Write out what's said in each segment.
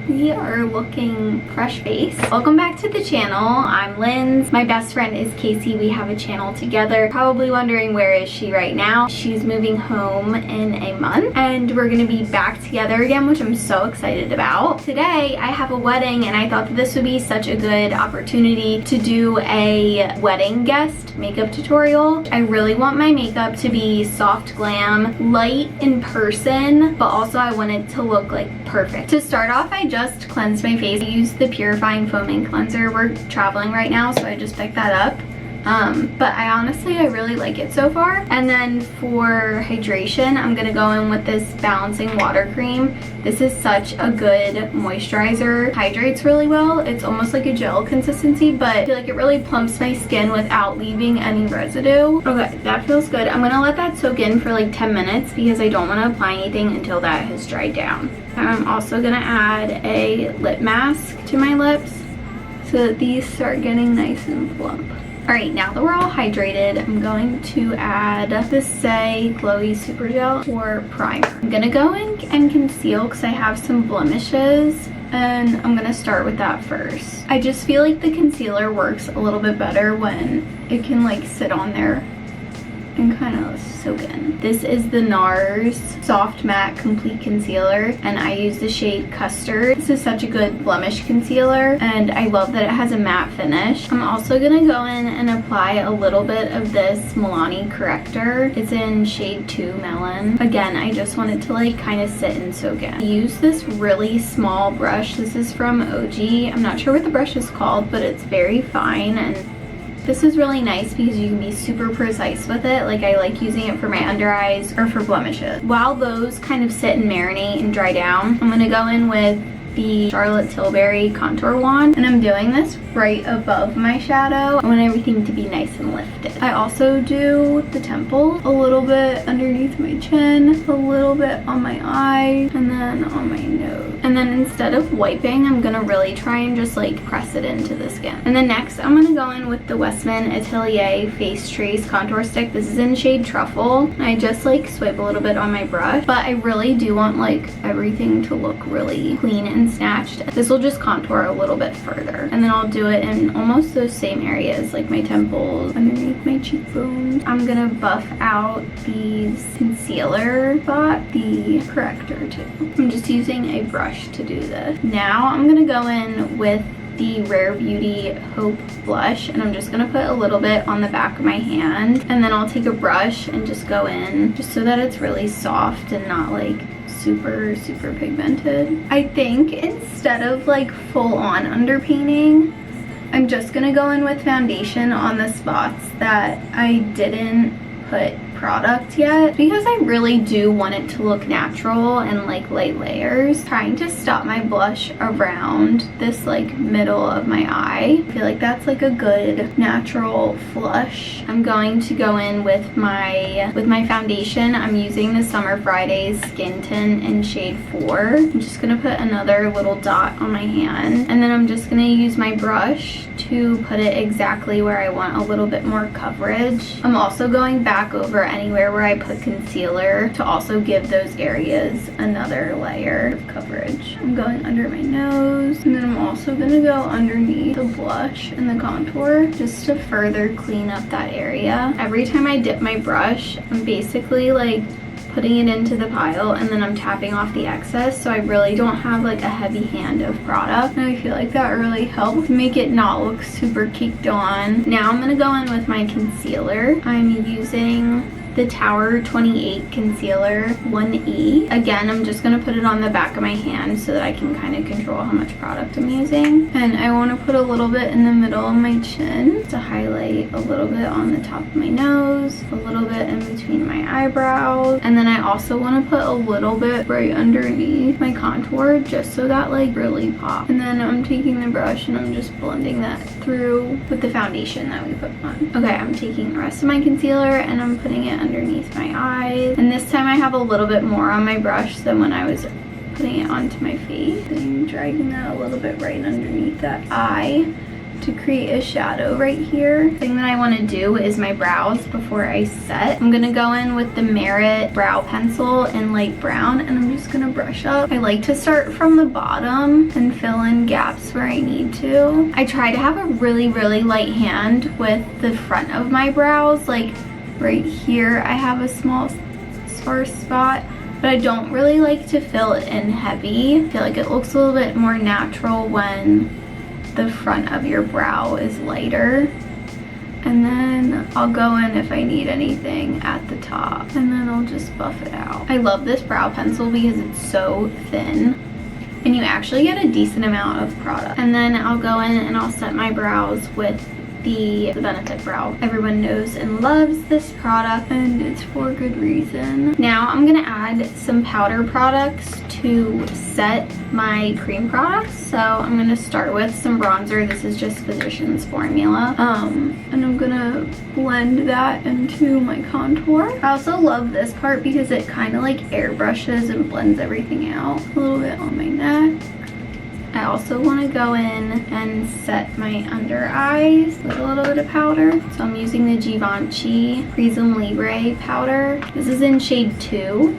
We are looking fresh face. Welcome back to the channel. I'm Linz. My best friend is Casey. We have a channel together. Probably wondering where is she right now. She's moving home in a month and we're gonna be back together again, which I'm so excited about. Today I have a wedding and I thought that this would be such a good opportunity to do a wedding guest makeup tutorial. I really want my makeup to be soft glam, light in person, but also I want it to look like perfect. To start off, I just cleansed my face. I used the Purifying foaming cleanser. We're traveling right now, so I just picked that up. But I really like it so far. And then for hydration, I'm gonna go in with this balancing water cream. This is such a good moisturizer. Hydrates really well. It's almost like a gel consistency, but I feel like it really plumps my skin without leaving any residue. Okay, that feels good. I'm gonna let that soak in for like 10 minutes because I don't want to apply anything until that has dried down. I'm also gonna add a lip mask to my lips so that these start getting nice and plump. Alright, now that we're all hydrated, I'm going to add the Saie Glowy Super Gel for primer. I'm gonna go in and conceal because I have some blemishes, and I'm gonna start with that first. I just feel like the concealer works a little bit better when it can like sit on there and kind of soak in. This is the Nars Soft Matte Complete Concealer, and I use the shade Custard. This is such a good blemish concealer, and I love that it has a matte finish. I'm also gonna go in and apply a little bit of this Milani corrector. It's in shade 2 Melon. Again, I just want it to like kind of sit and soak in. I use this really small brush. This is from OG. I'm not sure what the brush is called, but it's very fine, and this is really nice because you can be super precise with it. Like, I like using it for my under eyes or for blemishes. While those kind of sit and marinate and dry down, I'm gonna go in with the Charlotte Tilbury contour wand, and I'm doing this right above my shadow. I want everything to be nice and lifted. I also do the temple, a little bit underneath my chin, a little bit on my eye, and then on my nose. And then instead of wiping, I'm gonna really try and just like press it into the skin. And then next, I'm gonna go in with the Westman Atelier Face Trace Contour Stick. This is in shade Truffle. I just like swipe a little bit on my brush, but I really do want like everything to look really clean and snatched. This will just contour a little bit further, and then I'll do it in almost those same areas, like my temples, underneath my cheekbones. I'm gonna buff out these concealer spot, the corrector too. I'm just using a brush to do this. Now I'm gonna go in with the Rare Beauty Hope blush, and I'm just gonna put a little bit on the back of my hand, and then I'll take a brush and just go in just so that it's really soft and not like super pigmented. I think instead of like full on underpainting, I'm just gonna go in with foundation on the spots that I didn't put product yet, because I really do want it to look natural and like light layers. Trying to stop my blush around this like middle of my eye. I feel like that's like a good natural flush. I'm going to go in with my foundation. I'm using the Summer Fridays Skin Tint in shade 4. I'm just gonna put another little dot on my hand, and then I'm just gonna use my brush to put it exactly where I want a little bit more coverage. I'm also going back over anywhere where I put concealer to also give those areas another layer of coverage. I'm going under my nose, and then I'm also gonna go underneath the blush and the contour just to further clean up that area. Every time I dip my brush, I'm basically like putting it into the pile, and then I'm tapping off the excess, so I really don't have like a heavy hand of product, and I feel like that really helps make it not look super caked on. Now I'm gonna go in with my concealer. I'm using the Tower 28 Concealer 1E. Again, I'm just gonna put it on the back of my hand so that I can kind of control how much product I'm using. And I want to put a little bit in the middle of my chin to highlight a little bit on the top of my nose, a little bit in between my eyebrows, and then I also want to put a little bit right underneath my contour just so that like really pops. And then I'm taking the brush and I'm just blending that through with the foundation that we put on. Okay, I'm taking the rest of my concealer and I'm putting it underneath my eyes, and this time I have a little bit more on my brush than when I was putting it onto my face. I'm dragging that a little bit right underneath that eye, to create a shadow right here. The thing that I want to do is my brows before I set. I'm gonna go in with the Merit brow pencil in light brown, and I'm just gonna brush up. I like to start from the bottom and fill in gaps where I need to. I try to have a really light hand with the front of my brows. Like right here I have a small sparse spot, but I don't really like to fill it in heavy. I feel like it looks a little bit more natural when the front of your brow is lighter. And then I'll go in if I need anything at the top, and then I'll just buff it out. I love this brow pencil because it's so thin and you actually get a decent amount of product. And then I'll go in and I'll set my brows with the Benefit Brow. Everyone knows and loves this product, and it's for good reason. Now I'm gonna add some powder products to set my cream products. So I'm gonna start with some bronzer. This is just Physicians Formula. And I'm gonna blend that into my contour. I also love this part because it kind of like airbrushes and blends everything out. A little bit on my neck. I also want to go in and set my under eyes with a little bit of powder. So I'm using the Givenchy Prisme Libre powder. This is in shade 2,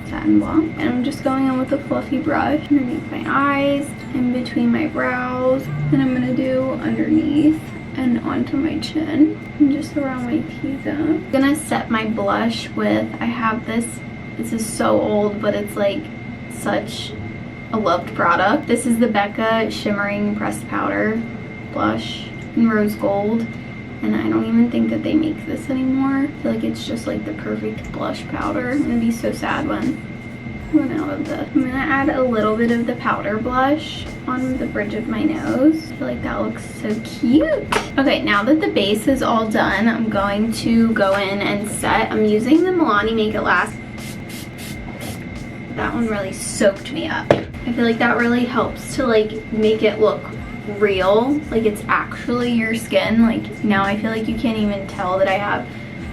Satin Blanc. And I'm just going in with a fluffy brush underneath my eyes, in between my brows. And I'm going to do underneath and onto my chin and just around my T-zone. I'm going to set my blush with, I have this is so old, but it's like such a loved product. This is the Becca Shimmering Pressed Powder Blush in Rose Gold, and I don't even think that they make this anymore. I feel like it's just like the perfect blush powder. I'm gonna be so sad when I run out of this. I'm gonna add a little bit of the powder blush on the bridge of my nose. I feel like that looks so cute. Okay, now that the base is all done, I'm going to go in and set. I'm using the Milani Make It Last. That one really soaked me up. I feel like that really helps to like make it look real, like it's actually your skin. Like now I feel like you can't even tell that I have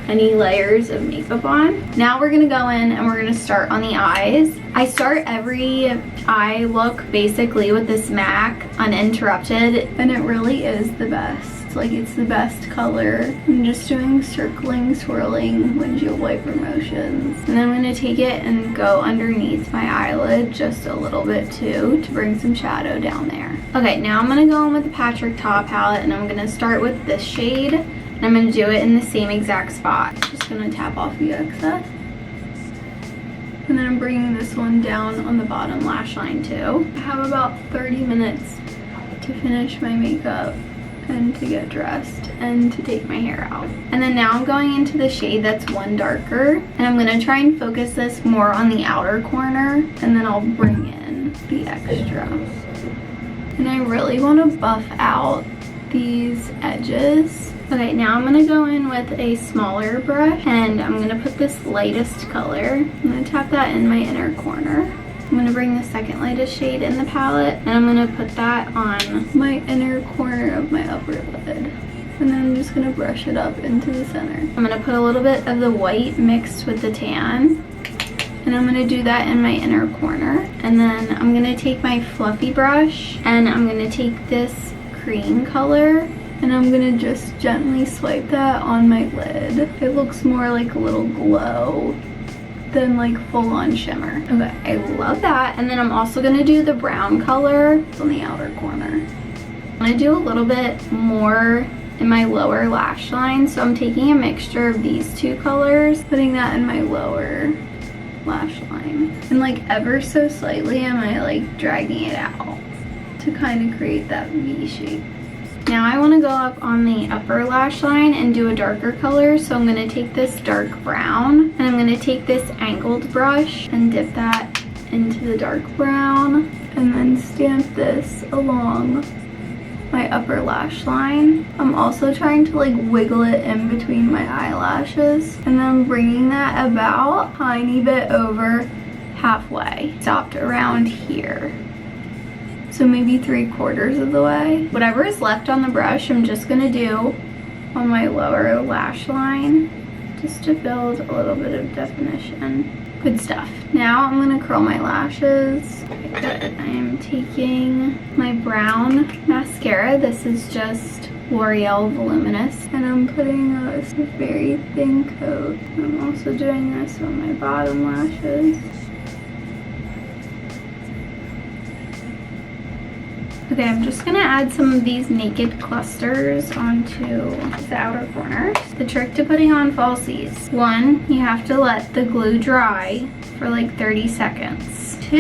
any layers of makeup on. Now we're gonna go in and we're gonna start on the eyes. I start every eye look basically with this MAC Uninterrupted, and it really is the best. Like it's the best color. I'm just doing circling, swirling windshield wiper motions. And then I'm gonna take it and go underneath my eyelid just a little bit too to bring some shadow down there. Okay, now I'm gonna go in with the Patrick Ta palette, and I'm gonna start with this shade, and I'm gonna do it in the same exact spot. Just gonna tap off the excess. And then I'm bringing this one down on the bottom lash line too. I have about 30 minutes to finish my makeup and to get dressed and to take my hair out. And then now I'm going into the shade that's one darker, and I'm gonna try and focus this more on the outer corner, and then I'll bring in the extra. And I really want to buff out these edges. Okay, now I'm gonna go in with a smaller brush, and I'm gonna put this lightest color. I'm gonna tap that in my inner corner. I'm gonna bring the second lightest shade in the palette, and I'm gonna put that on my inner corner of my upper lid. And then I'm just gonna brush it up into the center. I'm gonna put a little bit of the white mixed with the tan, and I'm gonna do that in my inner corner. And then I'm gonna take my fluffy brush, and I'm gonna take this cream color, and I'm gonna just gently swipe that on my lid. It looks more like a little glow than like full-on shimmer. Okay, I love that. And then I'm also gonna do the brown color on the outer corner. I'm gonna do a little bit more in my lower lash line, so I'm taking a mixture of these two colors, putting that in my lower lash line, and like ever so slightly am I like dragging it out to kind of create that V shape. Now I want to go up on the upper lash line and do a darker color, so I'm going to take this dark brown, and I'm going to take this angled brush and dip that into the dark brown, and then stamp this along my upper lash line. I'm also trying to like wiggle it in between my eyelashes, and then I'm bringing that about a tiny bit over halfway. Stopped around here. So maybe 3/4 of the way. Whatever is left on the brush, I'm just gonna do on my lower lash line, just to build a little bit of definition. Good stuff. Now I'm gonna curl my lashes. Good. I am taking my brown mascara. This is just L'Oreal Voluminous, and I'm putting a very thin coat. I'm also doing this on my bottom lashes. Okay, I'm just gonna add some of these naked clusters onto the outer corners. The trick to putting on falsies: 1, you have to let the glue dry for like 30 seconds. 2,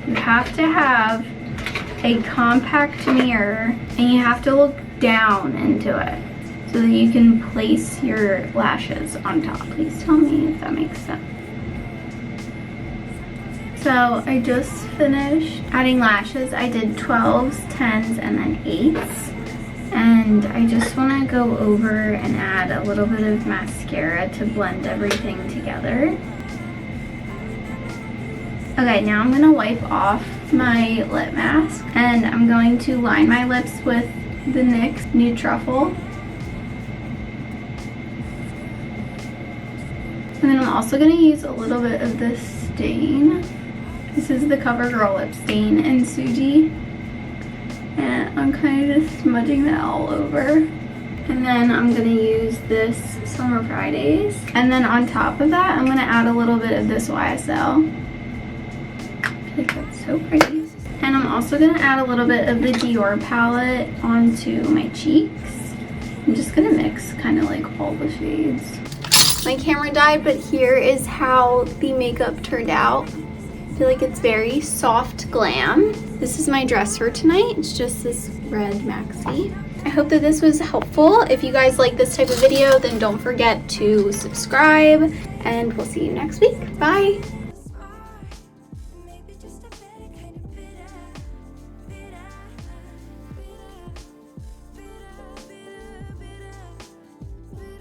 you have to have a compact mirror and you have to look down into it so that you can place your lashes on top. Please tell me if that makes sense. So I just finished adding lashes. I did 12s, 10s, and then 8s. And I just want to go over and add a little bit of mascara to blend everything together. Okay, now I'm going to wipe off my lip mask and I'm going to line my lips with the NYX Nude Truffle. And then I'm also going to use a little bit of this stain. This is the CoverGirl lip stain in Suji. And I'm kind of just smudging that all over. And then I'm going to use this Summer Fridays. And then on top of that, I'm going to add a little bit of this YSL. I feel like that's so pretty. And I'm also going to add a little bit of the Dior palette onto my cheeks. I'm just going to mix kind of like all the shades. My camera died, but here is how the makeup turned out. I feel like it's very soft glam. This is my dress for tonight. It's just this red maxi. I hope that this was helpful. If you guys like this type of video, then don't forget to subscribe, and we'll see you next week. Bye.